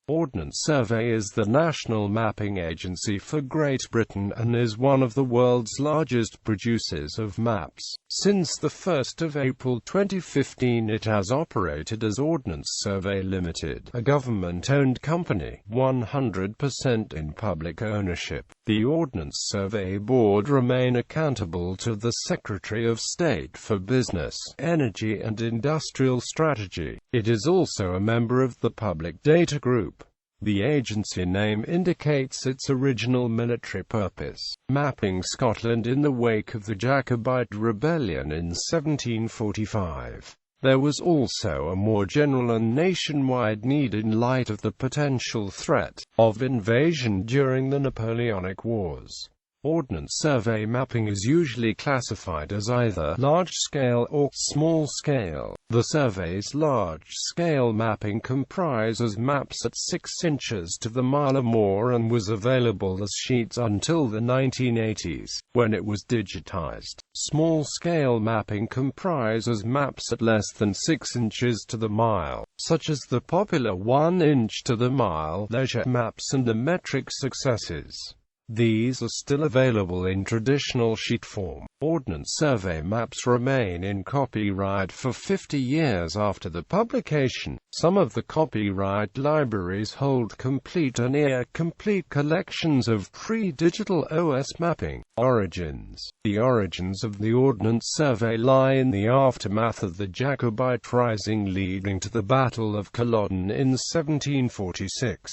Ordnance Survey is the national mapping agency for Great Britain and is one of the world's largest producers of maps. Since the 1st of April 2015 it has operated as Ordnance Survey Ltd, a government-owned company, 100% in public ownership. The Ordnance Survey Board remain accountable to the Secretary of State for Business, Energy and Industrial Strategy. It is also a member of the Public Data Group. The agency name indicates its original military purpose, mapping Scotland in the wake of the Jacobite rebellion in 1745. There was also a more general and nationwide need in light of the potential threat of invasion during the Napoleonic Wars. Ordnance survey mapping is usually classified as either large-scale or small-scale. The survey's large-scale mapping comprises maps at 6 inches to the mile or more and was available as sheets until the 1980s, when it was digitized. Small-scale mapping comprises maps at less than 6 inches to the mile, such as the popular 1 inch to the mile leisure maps and the metric successes. These are still available in traditional sheet form. Ordnance survey maps remain in copyright for 50 years after the publication. Some of the copyright libraries hold complete and near-complete collections of pre-digital OS mapping. Origins. The origins of the Ordnance Survey lie in the aftermath of the Jacobite rising leading to the Battle of Culloden in 1746.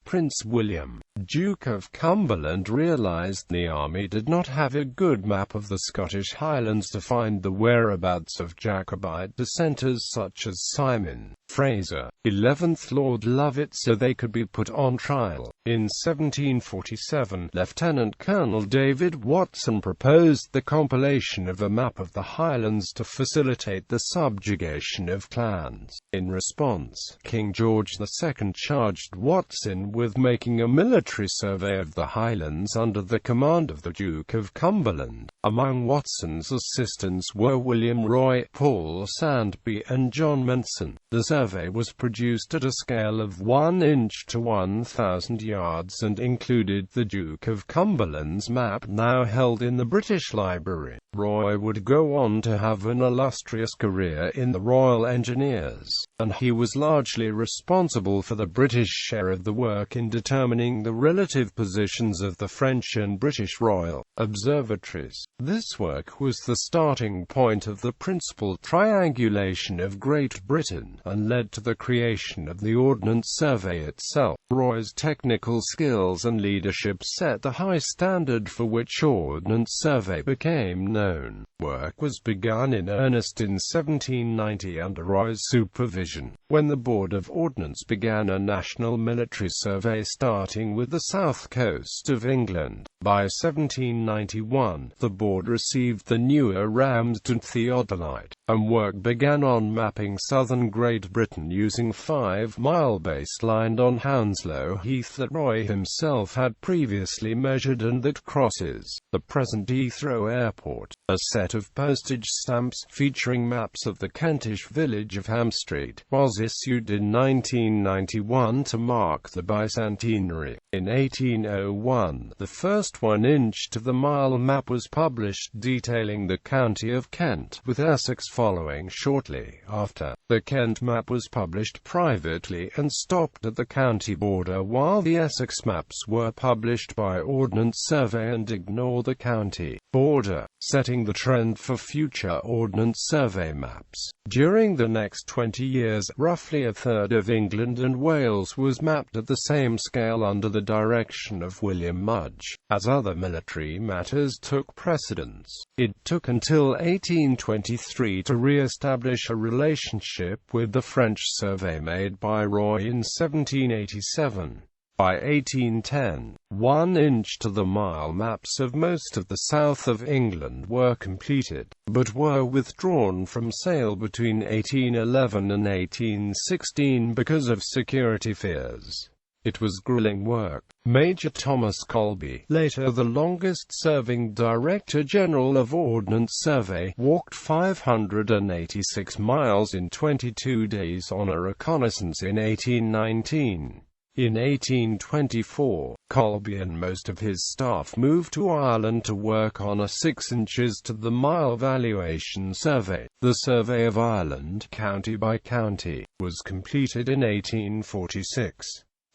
Prince William, Duke of Cumberland, realized the army did not have a good map of the Scottish Highlands to find the whereabouts of Jacobite dissenters such as Simon Fraser, 11th Lord Lovat, so they could be put on trial. In 1747, Lieutenant Colonel David Watson proposed the compilation of a map of the Highlands to facilitate the subjugation of clans. In response, King George II charged Watson with making a military survey of the Highlands under the command of the Duke of Cumberland. Among Watson's assistants were William Roy, Paul Sandby and John Menson. The survey was produced at a scale of 1 inch to 1,000 yards and included the Duke of Cumberland's map, now held in the British Library. Roy would go on to have an illustrious career in the Royal Engineers, and he was largely responsible for the British share of the work in determining the relative positions of the French and British Royal Observatories. This work was the starting point of the principal triangulation of Great Britain, and led to the creation of the Ordnance Survey itself. Roy's technical skills and leadership set the high standard for which Ordnance Survey became known. Work was begun in earnest in 1790 under Roy's supervision, when the Board of Ordnance began a national military survey starting with the south coast of England. By 1791, the board received the newer Ramsden theodolite, and work began on mapping southern Great Britain using 5-mile baseline on Hounslow Heath that Roy himself had previously measured and that crosses the present Heathrow Airport. A set of postage stamps featuring maps of the Kentish village of Hampstead was issued in 1991 to mark the bicentenary. In 1801, the first 1 inch to the mile map was published detailing the county of Kent, with Essex following shortly after. The Kent map was published privately and stopped at the county border, while the Essex maps were published by Ordnance Survey and ignore the county border, setting the trend for future Ordnance Survey maps. During the next 20 years, roughly a third of England and Wales was mapped at the same scale under the direction of William Mudge, as other military matters took precedence. It took until 1823 to re-establish a relationship with the French survey made by Roy in 1787. By 1810, 1 inch to the mile maps of most of the south of England were completed, but were withdrawn from sale between 1811 and 1816 because of security fears. It was grueling work. Major Thomas Colby, later the longest-serving Director General of Ordnance Survey, walked 586 miles in 22 days on a reconnaissance in 1819. In 1824, Colby and most of his staff moved to Ireland to work on a 6 inches to the mile valuation survey. The Survey of Ireland, county by county, was completed in 1846.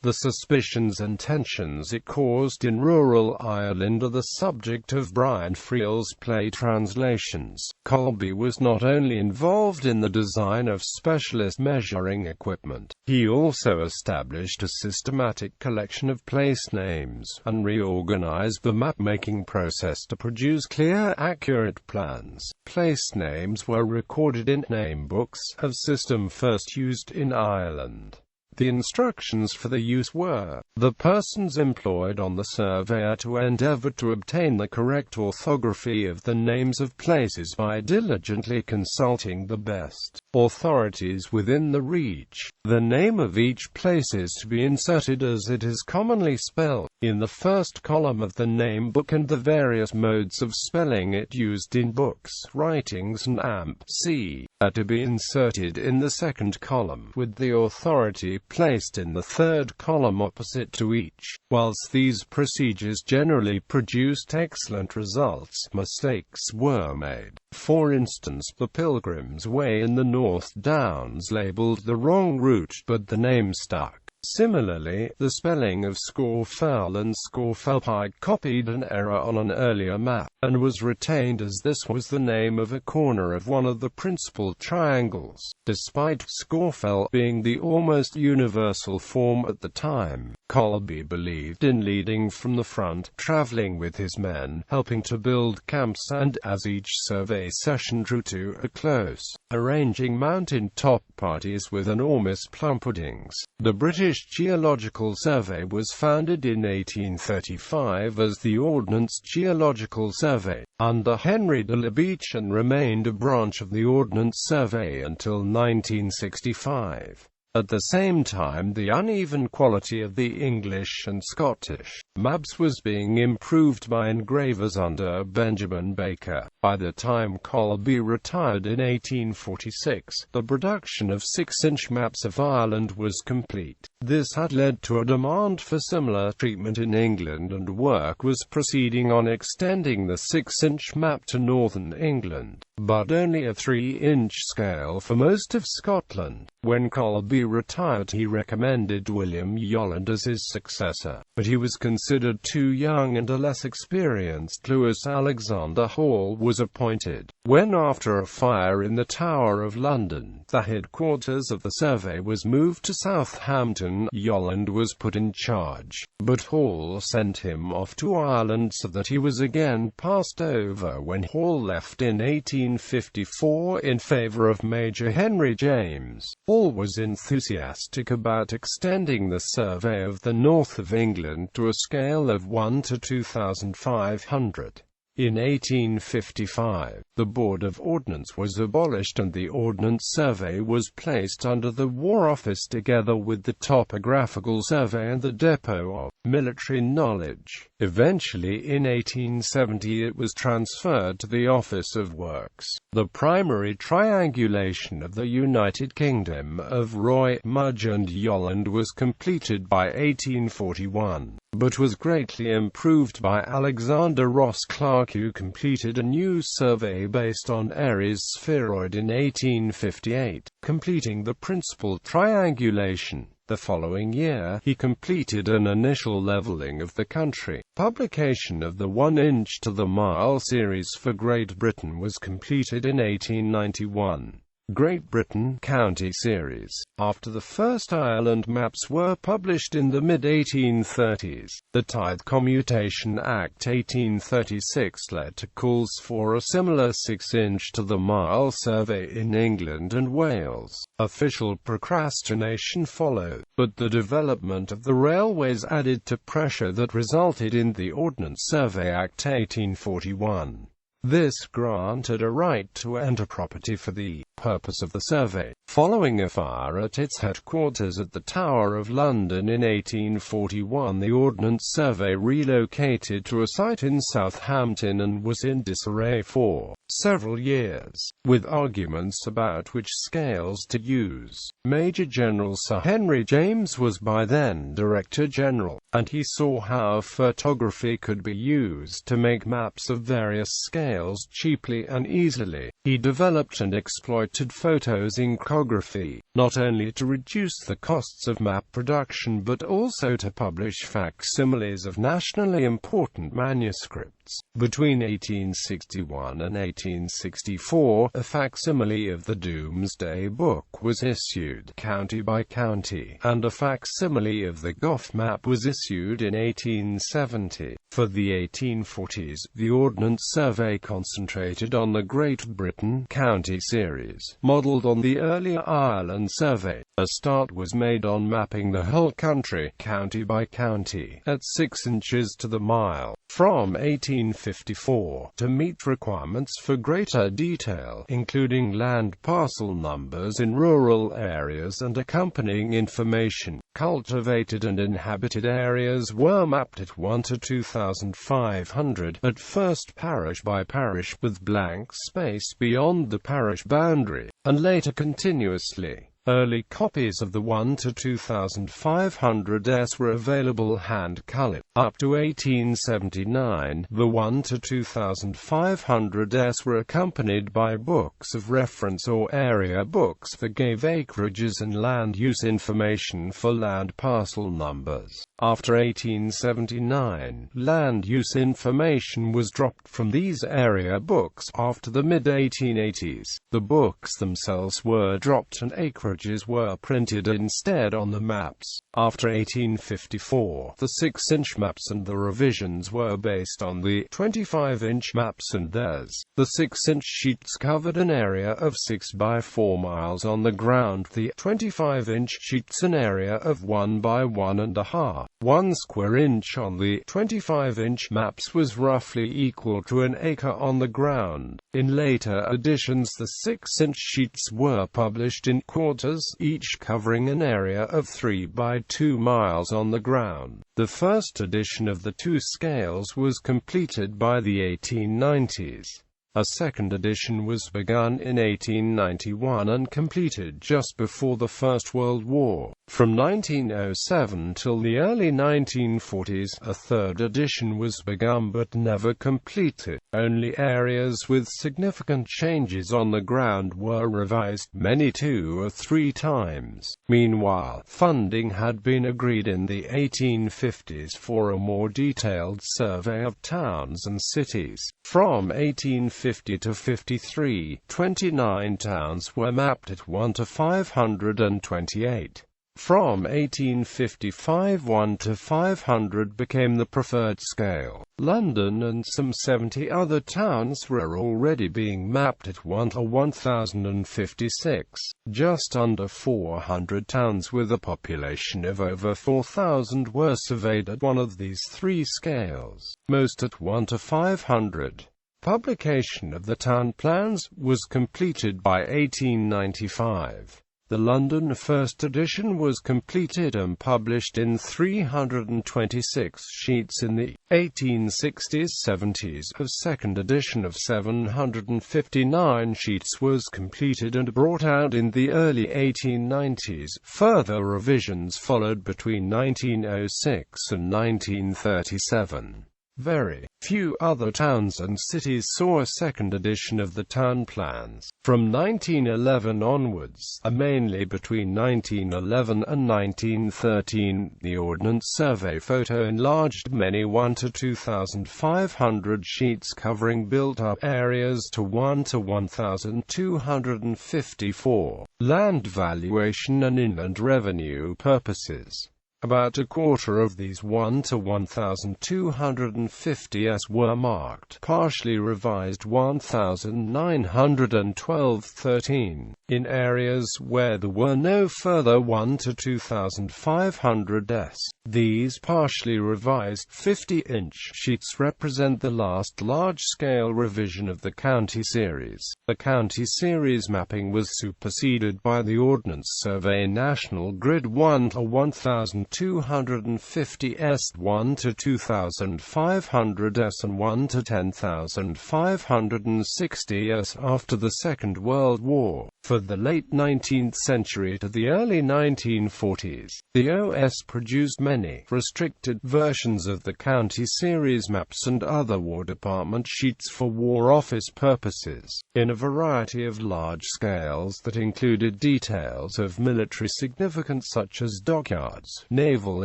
The suspicions and tensions it caused in rural Ireland are the subject of Brian Friel's play translations. Colby was not only involved in the design of specialist measuring equipment, he also established a systematic collection of place names, and reorganized the map-making process to produce clear, accurate plans. Place names were recorded in name books, a system first used in Ireland. The instructions for the use were, the persons employed on the survey are to endeavor to obtain the correct orthography of the names of places by diligently consulting the best authorities within the reach. The name of each place is to be inserted as it is commonly spelled, in the first column of the name book, and the various modes of spelling it used in books, writings and amp.C. are to be inserted in the second column, with the authority placed in the third column opposite to each. Whilst these procedures generally produced excellent results, mistakes were made. For instance, the Pilgrim's Way in the North Downs labelled the wrong route, but the name stuck. Similarly, the spelling of Scawfell and Scawfellpike copied an error on an earlier map, and was retained as this was the name of a corner of one of the principal triangles, despite Scawfell being the almost universal form at the time. Colby believed in leading from the front, traveling with his men, helping to build camps, and, as each survey session drew to a close, arranging mountain-top parties with enormous plum puddings. The British Geological Survey was founded in 1835 as the Ordnance Geological Survey, under Henry de la Beach, and remained a branch of the Ordnance Survey until 1965. At the same time, the uneven quality of the English and Scottish maps was being improved by engravers under Benjamin Baker. By the time Colby retired in 1846, the production of 6-inch maps of Ireland was complete. This had led to a demand for similar treatment in England, and work was proceeding on extending the 6-inch map to northern England, but only a 3-inch scale for most of Scotland. When Colby retired, he recommended William Yolland as his successor, but he was considered too young, and a less experienced Lewis Alexander Hall was appointed. When, after a fire in the Tower of London, the headquarters of the survey was moved to Southampton, Yolland was put in charge, but Hall sent him off to Ireland, so that he was again passed over when Hall left in 1854 in favour of Major Henry James. Hall was enthusiastic about extending the survey of the north of England to a scale of 1 to 2,500. In 1855, the Board of Ordnance was abolished and the Ordnance Survey was placed under the War Office together with the Topographical Survey and the Depot of Military Knowledge. Eventually, in 1870, it was transferred to the Office of Works. The primary triangulation of the United Kingdom of Roy, Mudge and Yolland was completed by 1841, but was greatly improved by Alexander Ross Clark, who completed a new survey based on Aries spheroid in 1858, completing the principal triangulation. The following year, he completed an initial leveling of the country. Publication of the 1-inch to the mile series for Great Britain was completed in 1891. Great Britain County Series. After the first Ireland maps were published in the mid-1830s, the Tithe Commutation Act 1836 led to calls for a similar 6-inch to the mile survey in England and Wales. Official procrastination followed, but the development of the railways added to pressure that resulted in the Ordnance Survey Act 1841. This granted a right to enter property for the purpose of the survey. Following a fire at its headquarters at the Tower of London in 1841, the Ordnance Survey relocated to a site in Southampton and was in disarray for several years, with arguments about which scales to use. Major General Sir Henry James was by then Director General, and he saw how photography could be used to make maps of various scales cheaply and easily. He developed and exploited photosincography, not only to reduce the costs of map production but also to publish facsimiles of nationally important manuscripts. Between 1861 and 1864, a facsimile of the Domesday Book was issued, county by county, and a facsimile of the Gough map was issued in 1870. For the 1840s, the Ordnance Survey concentrated on the Great Britain county series, modelled on the earlier Ireland Survey. A start was made on mapping the whole country, county by county, at 6 inches to the mile. From 1854, to meet requirements for greater detail, including land parcel numbers in rural areas and accompanying information, cultivated and inhabited areas were mapped at 1 to 2,500, at first parish by parish, with blank space beyond the parish boundary, and later continuously. Early copies of the 1 to 2,500s were available hand-colored. Up to 1879, the 1 to 2,500s were accompanied by books of reference or area books that gave acreages and land use information for land parcel numbers. After 1879, land use information was dropped from these area books. After the mid-1880s, the books themselves were dropped and acreages were printed instead on the maps. After 1854, the 6-inch maps and the revisions were based on the 25-inch maps.Ths. The 6-inch sheets covered an area of 6 by 4 miles on the ground. The 25-inch sheets an area of 1 by 1.5. 1 square inch on the 25-inch maps was roughly equal to an acre on the ground. In later editions, the 6-inch sheets were published in quarters, each covering an area of 3 by 2 miles on the ground. The first edition of the two scales was completed by the 1890s. A second edition was begun in 1891 and completed just before the First World War. From 1907 till the early 1940s, a third edition was begun but never completed. Only areas with significant changes on the ground were revised, many 2 or 3 times. Meanwhile, funding had been agreed in the 1850s for a more detailed survey of towns and cities. From 1850 to 53, 29 towns were mapped at 1 to 528. From 1855, 1 to 500 became the preferred scale. London and some 70 other towns were already being mapped at 1 to 1,056. Just under 400 towns with a population of over 4,000 were surveyed at one of these 3 scales, most at 1 to 500. Publication of the town plans was completed by 1895. The London first edition was completed and published in 326 sheets in the 1860s-70s. A second edition of 759 sheets was completed and brought out in the early 1890s. Further revisions followed between 1906 and 1937. Very few other towns and cities saw a second edition of the town plans. From 1911 onwards, mainly between 1911 and 1913, the Ordnance Survey photo enlarged many 1 to 2,500 sheets covering built-up areas to 1 to 1,254. Land valuation and inland revenue purposes. About a quarter of these 1 to 1,250s were marked partially revised 1,912-13, in areas where there were no further 1 to 2,500s. These partially revised 50-inch sheets represent the last large-scale revision of the county series. The county series mapping was superseded by the Ordnance Survey National Grid 1 to 1,250s, 1 to 2,500s and 1 to 10,560s after the Second World War. For the late 19th century to the early 1940s, the OS produced many restricted versions of the county series maps and other War Department sheets for War Office purposes, in a variety of large scales that included details of military significance such as dockyards, naval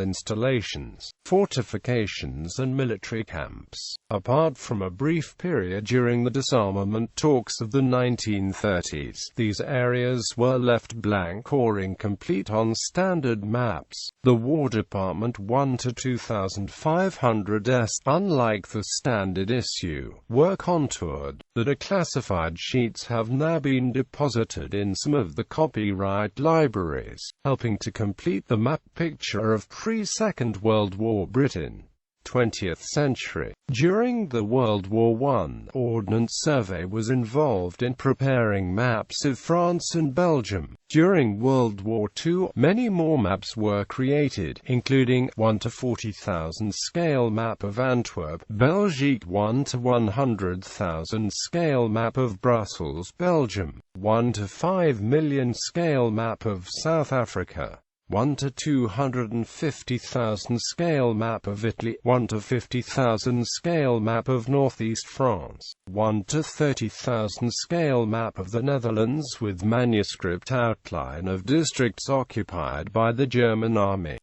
installations, fortifications and military camps. Apart from a brief period during the disarmament talks of the 1930s, these areas were left blank or incomplete on standard maps. The War Department 1 to 2,500s, unlike the standard issue, were contoured. The declassified sheets have now been deposited in some of the copyright libraries, helping to complete the map picture of pre-Second World War Britain. 20th century. During the World War I, Ordnance Survey was involved in preparing maps of France and Belgium. During World War II, many more maps were created, including 1 to 40,000 scale map of Antwerp, Belgique, 1 to 100,000 scale map of Brussels, Belgium, 1 to 5 million scale map of South Africa, 1 to 250,000 scale map of Italy, 1 to 50,000 scale map of Northeast France, 1 to 30,000 scale map of the Netherlands with manuscript outline of districts occupied by the German Army.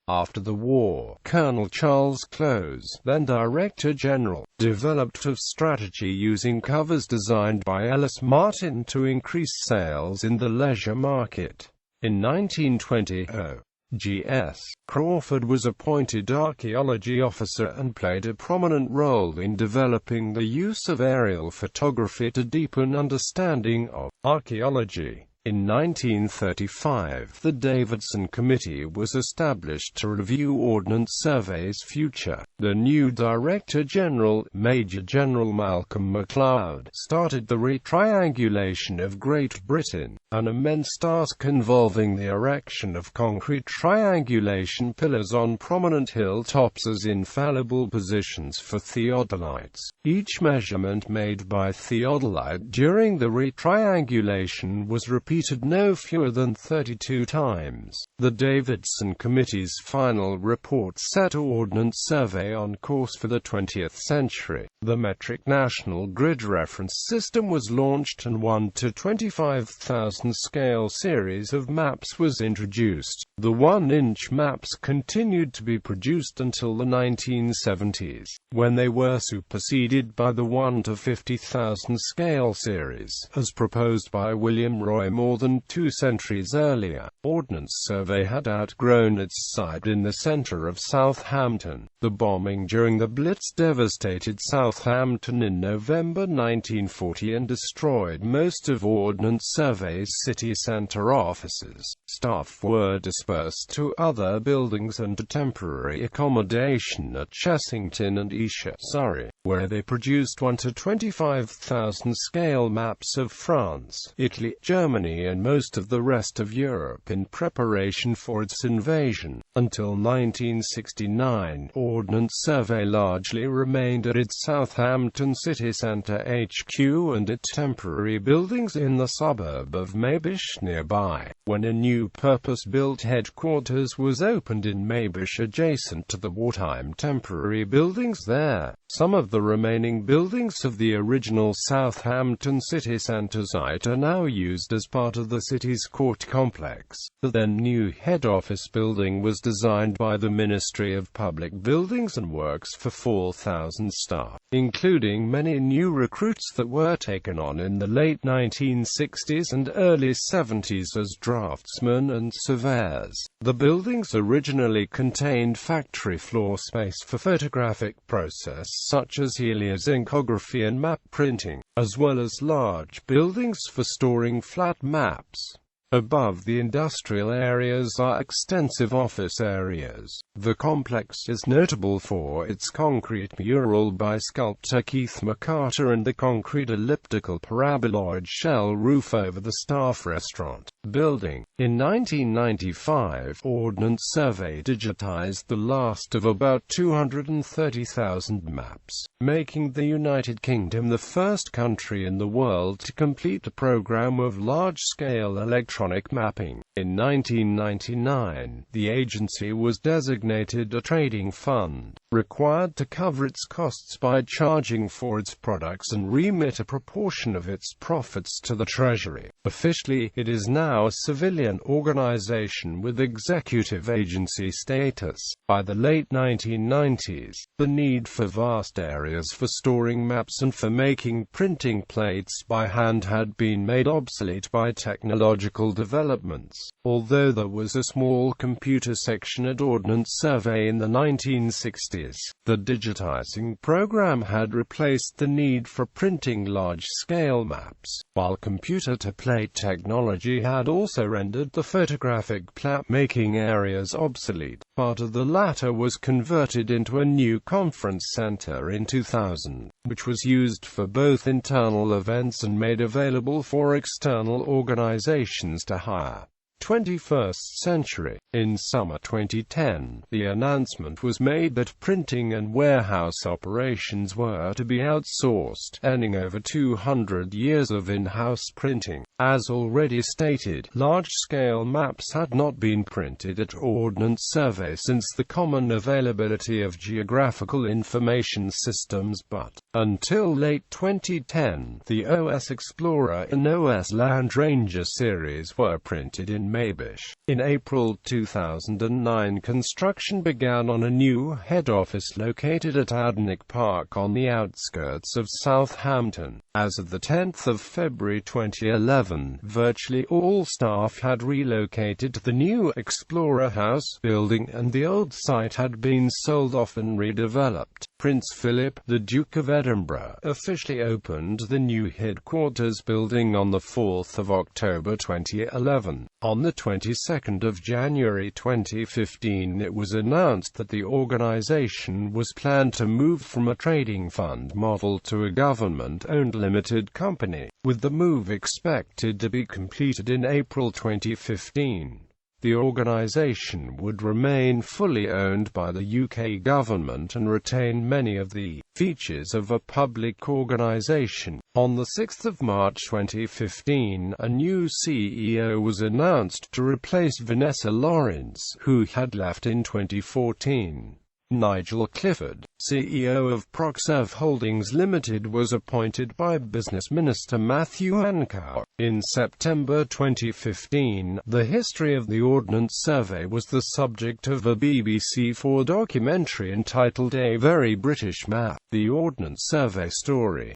After the war, Colonel Charles Close, then Director General, developed a strategy using covers designed by Ellis Martin to increase sales in the leisure market. In 1920, O.G.S. Crawford was appointed archaeology officer and played a prominent role in developing the use of aerial photography to deepen understanding of archaeology. In 1935, the Davidson Committee was established to review Ordnance Survey's future. The new Director General, Major General Malcolm MacLeod, started the re-triangulation of Great Britain, an immense task involving the erection of concrete triangulation pillars on prominent hilltops as infallible positions for theodolites. Each measurement made by theodolite during the re-triangulation was repeated no fewer than 32 times. The Davidson Committee's final report set Ordnance Survey on course for the 20th century. The metric National Grid Reference System was launched and 1 to 25,000 scale series of maps was introduced. The 1-inch maps continued to be produced until the 1970s, when they were superseded by the 1 to 50,000 scale series, as proposed by William Roy more than 2 centuries earlier. Ordnance Survey had outgrown its site in the center of Southampton. The bombing during the Blitz devastated Southampton in November 1940 and destroyed most of Ordnance Survey's city center offices. Staff were dispersed to other buildings and to temporary accommodation at Chessington and Esher, Surrey, where they produced 1 to 25,000 scale maps of France, Italy, Germany and most of the rest of Europe in preparation for its invasion. Until 1969, Ordnance Survey largely remained at its Southampton city centre HQ and at temporary buildings in the suburb of Maybush nearby. When a new purpose-built headquarters was opened in Maybush adjacent to the wartime temporary buildings there, Some of the remaining buildings of the original Southampton city centre site are now used as part of the city's court complex. The then new head office building was designed by the Ministry of Public Buildings and Works for 4,000 staff, including many new recruits that were taken on in the late 1960s and early 70s as draftsmen and surveyors. The buildings originally contained factory floor space for photographic process such as heliosynchography and map printing, as well as large buildings for storing flat maps. Above the industrial areas are extensive office areas. The complex is notable for its concrete mural by sculptor Keith McCarter and the concrete elliptical paraboloid shell roof over the staff restaurant building. In 1995, Ordnance Survey digitized the last of about 230,000 maps, making the United Kingdom the first country in the world to complete a program of large-scale electronic mapping. In 1999, the agency was designated a trading fund, required to cover its costs by charging for its products and remit a proportion of its profits to the Treasury. Officially, it is now a civilian organization with executive agency status. By the late 1990s, the need for vast areas for storing maps and for making printing plates by hand had been made obsolete by technological developments. Although there was a small computer section at Ordnance Survey in the 1960s, the digitizing program had replaced the need for printing large-scale maps, while computer-to-plate technology had also rendered the photographic plat-making areas obsolete. Part of the latter was converted into a new conference center in 2000, which was used for both internal events and made available for external organizations to hire. 21st century. In summer 2010, the announcement was made that printing and warehouse operations were to be outsourced, ending over 200 years of in-house printing. As already stated, large-scale maps had not been printed at Ordnance Survey since the common availability of geographical information systems, but until late 2010, the OS Explorer and OS Land Ranger series were printed in Maybush. In April 2009, construction began on a new head office located at Adnick Park on the outskirts of Southampton. As of the 10th of February 2011, virtually all staff had relocated to the new Explorer House building and the old site had been sold off and redeveloped. Prince Philip, the Duke of Edinburgh, officially opened the new headquarters building on the 4th of October 2011. On the 22nd of January 2015, it was announced that the organization was planned to move from a trading fund model to a government-owned limited company, with the move expected to be completed in April 2015. The organization would remain fully owned by the UK government and retain many of the features of a public organization. On the 6th of March 2015, a new CEO was announced to replace Vanessa Lawrence, who had left in 2014. Nigel Clifford, CEO of Proxerve Holdings Limited, was appointed by Business Minister Matthew Hancock. In September 2015, the history of the Ordnance Survey was the subject of a BBC4 documentary entitled A Very British Map: The Ordnance Survey Story.